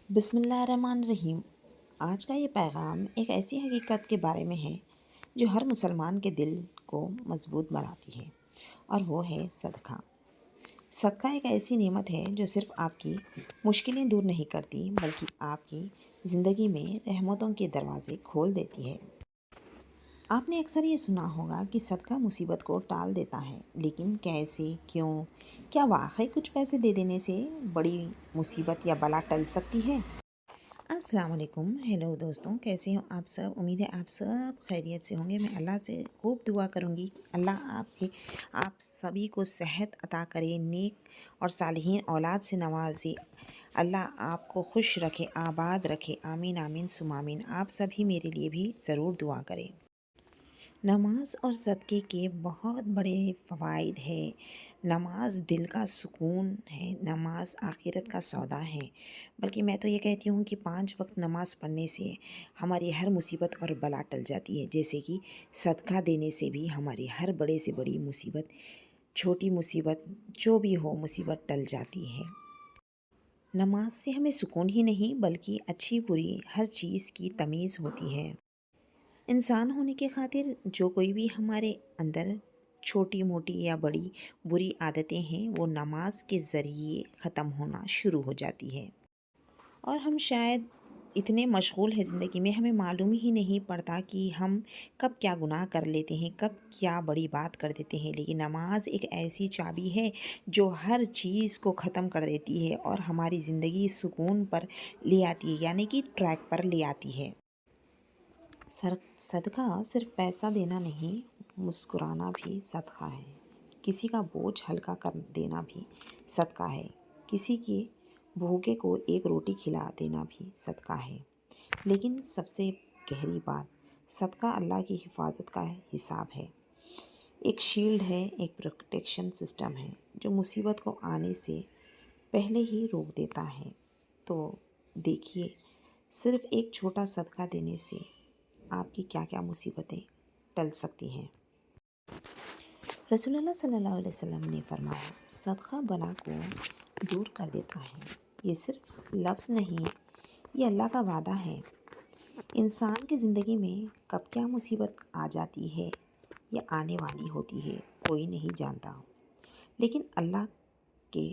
بسم اللہ الرحمن الرحیم۔ آج کا یہ پیغام ایک ایسی حقیقت کے بارے میں ہے جو ہر مسلمان کے دل کو مضبوط بناتی ہے، اور وہ ہے صدقہ۔ صدقہ ایک ایسی نعمت ہے جو صرف آپ کی مشکلیں دور نہیں کرتی بلکہ آپ کی زندگی میں رحمتوں کے دروازے کھول دیتی ہے۔ آپ نے اکثر یہ سنا ہوگا کہ صدقہ مصیبت کو ٹال دیتا ہے، لیکن کیسے، کیوں؟ کیا واقعی کچھ پیسے دے دینے سے بڑی مصیبت یا بلا ٹل سکتی ہے؟ السلام علیکم، ہیلو دوستوں، کیسے ہوں آپ سب؟ امید ہے آپ سب خیریت سے ہوں گے۔ میں اللہ سے خوب دعا کروں گی، اللہ آپ سبھی کو صحت عطا کرے، نیک اور صالحین اولاد سے نوازے، اللہ آپ کو خوش رکھے، آباد رکھے، آمین آمین ثم آمین۔ آپ سبھی میرے لیے بھی ضرور دعا کریں۔ نماز اور صدقے کے بہت بڑے فوائد ہیں۔ نماز دل کا سکون ہے، نماز آخرت کا سودا ہے۔ بلکہ میں تو یہ کہتی ہوں کہ 5 وقت نماز پڑھنے سے ہماری ہر مصیبت اور بلا ٹل جاتی ہے، جیسے کہ صدقہ دینے سے بھی ہماری ہر بڑے سے بڑی مصیبت، چھوٹی مصیبت جو بھی ہو، مصیبت ٹل جاتی ہے۔ نماز سے ہمیں سکون ہی نہیں بلکہ اچھی بری ہر چیز کی تمیز ہوتی ہے۔ انسان ہونے کے خاطر جو کوئی بھی ہمارے اندر چھوٹی موٹی یا بڑی بری عادتیں ہیں وہ نماز کے ذریعے ختم ہونا شروع ہو جاتی ہے، اور ہم شاید اتنے مشغول ہیں زندگی میں، ہمیں معلوم ہی نہیں پڑتا کہ ہم کب کیا گناہ کر لیتے ہیں، کب کیا بڑی بات کر دیتے ہیں۔ لیکن نماز ایک ایسی چابی ہے جو ہر چیز کو ختم کر دیتی ہے اور ہماری زندگی سکون پر لے آتی ہے، یعنی کہ ٹریک پر لے آتی ہے۔ صدقہ صرف پیسہ دینا نہیں، مسکرانا بھی صدقہ ہے۔ کسی کا بوجھ ہلکا کر دینا بھی صدقہ ہے۔ کسی کے بھوکے کو ایک روٹی کھلا دینا بھی صدقہ ہے۔ لیکن سب سے گہری بات، صدقہ اللہ کی حفاظت کا حساب ہے۔ ایک شیلڈ ہے، ایک پروٹیکشن سسٹم ہے جو مصیبت کو آنے سے پہلے ہی روک دیتا ہے۔ تو دیکھیے، صرف ایک چھوٹا صدقہ دینے سے آپ کی کیا کیا مصیبتیں ٹل سکتی ہیں۔ رسول اللہ صلی اللہ علیہ وسلم نے فرمایا، صدقہ بلا کو دور کر دیتا ہے۔ یہ صرف لفظ نہیں، یہ اللہ کا وعدہ ہے۔ انسان کی زندگی میں کب کیا مصیبت آ جاتی ہے یا آنے والی ہوتی ہے کوئی نہیں جانتا، لیکن اللہ کے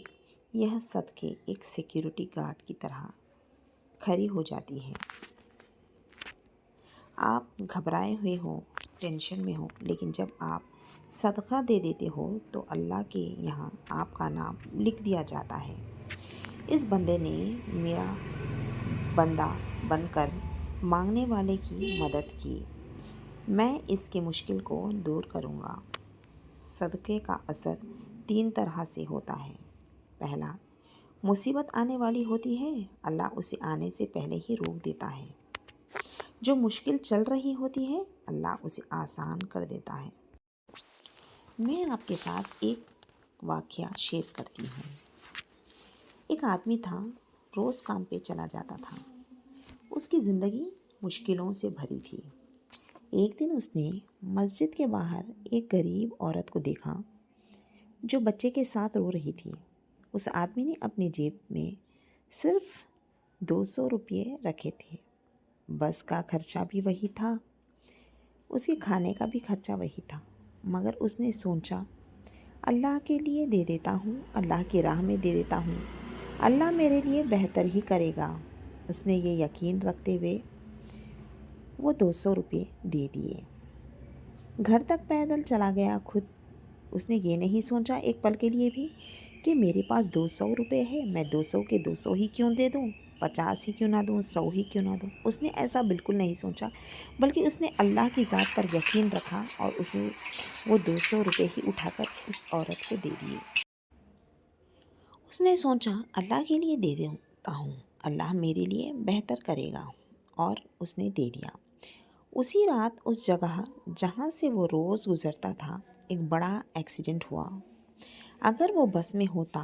یہ صدقے ایک سیکیورٹی گارڈ کی طرح کھڑی ہو جاتی ہے۔ آپ گھبرائے ہوئے ہو، ٹینشن میں ہو، لیکن جب آپ صدقہ دے دیتے ہو تو اللہ کے یہاں آپ کا نام لکھ دیا جاتا ہے۔ اس بندے نے میرا بندہ بن کر مانگنے والے کی مدد کی، میں اس کی مشکل کو دور کروں گا۔ صدقے کا اثر 3 طرح سے ہوتا ہے۔ پہلا، مصیبت آنے والی ہوتی ہے، اللہ اسے آنے سے پہلے ہی روک دیتا ہے۔ جو مشکل چل رہی ہوتی ہے، اللہ اسے آسان کر دیتا ہے۔ میں آپ کے ساتھ ایک واقعہ شیئر کرتی ہوں۔ ایک آدمی تھا، روز کام پہ چلا جاتا تھا۔ اس کی زندگی مشکلوں سے بھری تھی۔ ایک دن اس نے مسجد کے باہر ایک غریب عورت کو دیکھا جو بچے کے ساتھ رو رہی تھی۔ اس آدمی نے اپنی جیب میں صرف 200 روپے رکھے تھے۔ بس کا خرچہ بھی وہی تھا، اس کے کھانے کا بھی خرچہ وہی تھا، مگر اس نے سوچا، اللہ کے لیے دے دیتا ہوں، اللہ کی راہ میں دے دیتا ہوں، اللہ میرے لیے بہتر ہی کرے گا۔ اس نے یہ یقین رکھتے ہوئے وہ 200 روپے دے دیے۔ گھر تک پیدل چلا گیا۔ خود اس نے یہ نہیں سوچا ایک پل کے لیے بھی کہ میرے پاس 200 روپے ہے، میں 200 کے 200 ہی کیوں دے دوں، 50 ہی کیوں نہ دوں، 100 ہی کیوں نہ دوں۔ اس نے ایسا بالکل نہیں سوچا، بلکہ اس نے اللہ کی ذات پر یقین رکھا اور اس نے وہ 200 روپے ہی اٹھا کر اس عورت کو دے دیے۔ اس نے سوچا، اللہ کے لیے دے دیتا ہوں، اللہ میرے لیے بہتر کرے گا، اور اس نے دے دیا۔ اسی رات اس جگہ جہاں سے وہ روز گزرتا تھا ایک بڑا ایکسیڈنٹ ہوا۔ اگر وہ بس میں ہوتا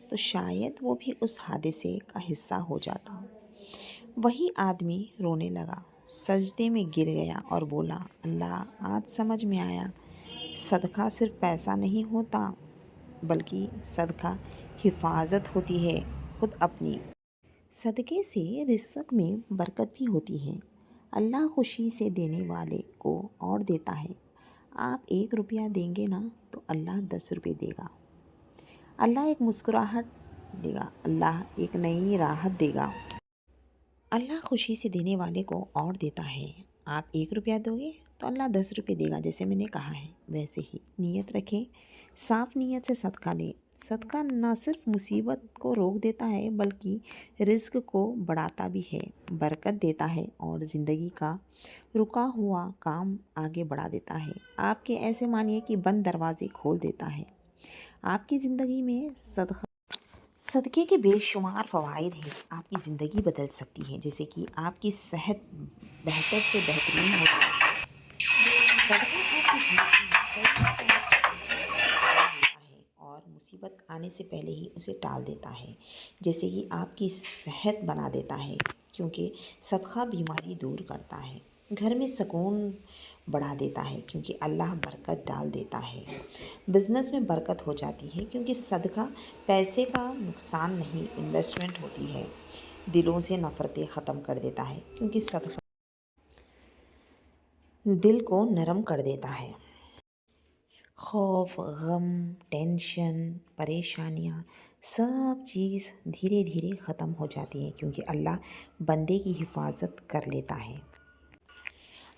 تو شاید وہ بھی اس حادثے کا حصہ ہو جاتا۔ وہی آدمی رونے لگا، سجدے میں گر گیا اور بولا، اللہ، آج سمجھ میں آیا، صدقہ صرف پیسہ نہیں ہوتا بلکہ صدقہ حفاظت ہوتی ہے، خود اپنی صدقے سے رزق میں برکت بھی ہوتی ہے۔ اللہ خوشی سے دینے والے کو اور دیتا ہے۔ آپ 1 روپیہ دیں گے نا تو اللہ 10 روپے دے گا۔ اللہ ایک مسکراہٹ دے گا، اللہ ایک نئی راحت دے گا۔ اللہ خوشی سے دینے والے کو اور دیتا ہے۔ آپ 1 روپیہ دو گے تو اللہ 10 روپے دے گا، جیسے میں نے کہا ہے ویسے ہی نیت رکھیں، صاف نیت سے صدقہ دیں۔ صدقہ نہ صرف مصیبت کو روک دیتا ہے بلکہ رزق کو بڑھاتا بھی ہے، برکت دیتا ہے اور زندگی کا رکا ہوا کام آگے بڑھا دیتا ہے۔ آپ کے ایسے مانیے کہ بند دروازے کھول دیتا ہے۔ آپ کی زندگی میں صدقے کے بے شمار فوائد ہیں۔ آپ کی زندگی بدل سکتی ہے، جیسے کہ آپ کی صحت بہتر سے بہترین ہوتی ہے۔ صدقہ آپ کی زندگی میں کئی ہوتا ہے اور مصیبت آنے سے پہلے ہی اسے ٹال دیتا ہے، جیسے کہ آپ کی صحت بنا دیتا ہے، کیونکہ صدقہ بیماری دور کرتا ہے۔ گھر میں سکون بڑھا دیتا ہے کیونکہ اللہ برکت ڈال دیتا ہے۔ بزنس میں برکت ہو جاتی ہے کیونکہ صدقہ پیسے کا نقصان نہیں، انویسٹمنٹ ہوتی ہے۔ دلوں سے نفرتیں ختم کر دیتا ہے کیونکہ صدقہ دل کو نرم کر دیتا ہے۔ خوف، غم، ٹینشن، پریشانیاں سب چیز دھیرے دھیرے ختم ہو جاتی ہیں کیونکہ اللہ بندے کی حفاظت کر لیتا ہے۔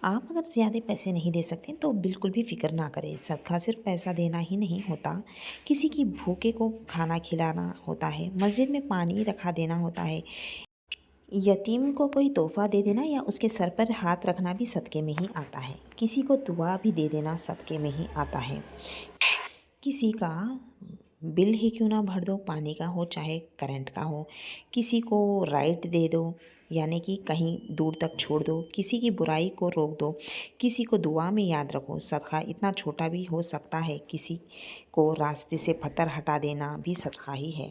آپ اگر زیادہ پیسے نہیں دے سکتے تو بالکل بھی فکر نہ کریں۔ صدقہ صرف پیسہ دینا ہی نہیں ہوتا، کسی کی بھوکے کو کھانا کھلانا ہوتا ہے، مسجد میں پانی رکھا دینا ہوتا ہے، یتیم کو کوئی تحفہ دے دینا یا اس کے سر پر ہاتھ رکھنا بھی صدقے میں ہی آتا ہے۔ کسی کو دعا بھی دے دینا صدقے میں ہی آتا ہے۔ کسی کا بل ہی کیوں نہ بھر دو، پانی کا ہو چاہے کرنٹ کا ہو، کسی کو رائٹ دے دو یعنی کہ کہیں دور تک چھوڑ دو، کسی کی برائی کو روک دو، کسی کو دعا میں یاد رکھو۔ صدقہ اتنا چھوٹا بھی ہو سکتا ہے، کسی کو راستے سے پتھر ہٹا دینا بھی صدقہ ہی ہے۔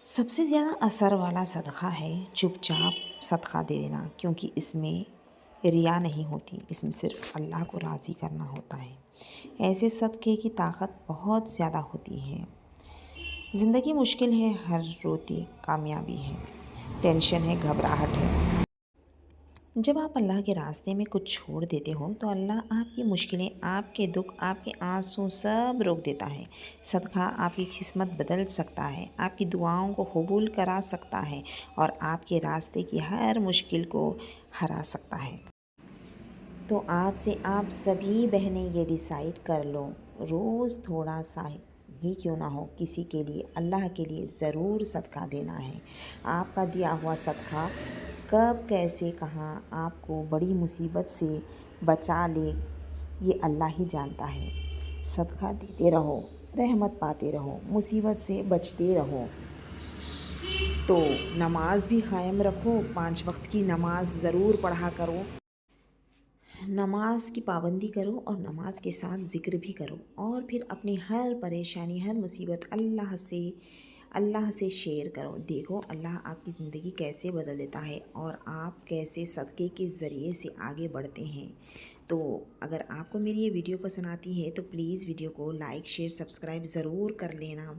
سب سے زیادہ اثر والا صدقہ ہے چپ چاپ صدقہ دے دینا، کیونکہ اس میں ریا نہیں ہوتی، اس میں صرف اللہ کو راضی کرنا ہوتا ہے۔ ایسے صدقے کی طاقت بہت زیادہ ہوتی ہے۔ زندگی مشکل ہے، ہر روتی کامیابی ہے، ٹینشن ہے، گھبراہٹ ہے۔ جب آپ اللہ کے راستے میں کچھ چھوڑ دیتے ہو تو اللہ آپ کی مشکلیں، آپ کے دکھ، آپ کے آنسو سب روک دیتا ہے۔ صدقہ آپ کی قسمت بدل سکتا ہے، آپ کی دعاؤں کو قبول کرا سکتا ہے اور آپ کے راستے کی ہر مشکل کو ہرا سکتا ہے۔ تو آج سے آپ سبھی بہنیں یہ ڈیسائیڈ کر لو، روز تھوڑا سا ہی کیوں نہ ہو، کسی کے لیے، اللہ کے لیے ضرور صدقہ دینا ہے۔ آپ کا دیا ہوا صدقہ کب، کیسے، کہاں آپ کو بڑی مصیبت سے بچا لے، یہ اللہ ہی جانتا ہے۔ صدقہ دیتے رہو، رحمت پاتے رہو، مصیبت سے بچتے رہو۔ تو نماز بھی قائم رکھو، 5 وقت کی نماز ضرور پڑھا کرو، نماز کی پابندی کرو اور نماز کے ساتھ ذکر بھی کرو، اور پھر اپنی ہر پریشانی، ہر مصیبت اللہ سے شیئر کرو۔ دیکھو اللہ آپ کی زندگی کیسے بدل دیتا ہے اور آپ کیسے صدقے کے ذریعے سے آگے بڑھتے ہیں۔ تو اگر آپ کو میری یہ ویڈیو پسند آتی ہے تو پلیز ویڈیو کو لائک، شیئر، سبسکرائب ضرور کر لینا۔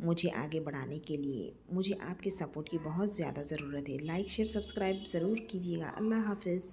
مجھے آگے بڑھانے کے لیے مجھے آپ کے سپورٹ کی بہت زیادہ ضرورت ہے۔ لائک، شیئر، سبسکرائب ضرور کیجیے گا۔ اللہ حافظ۔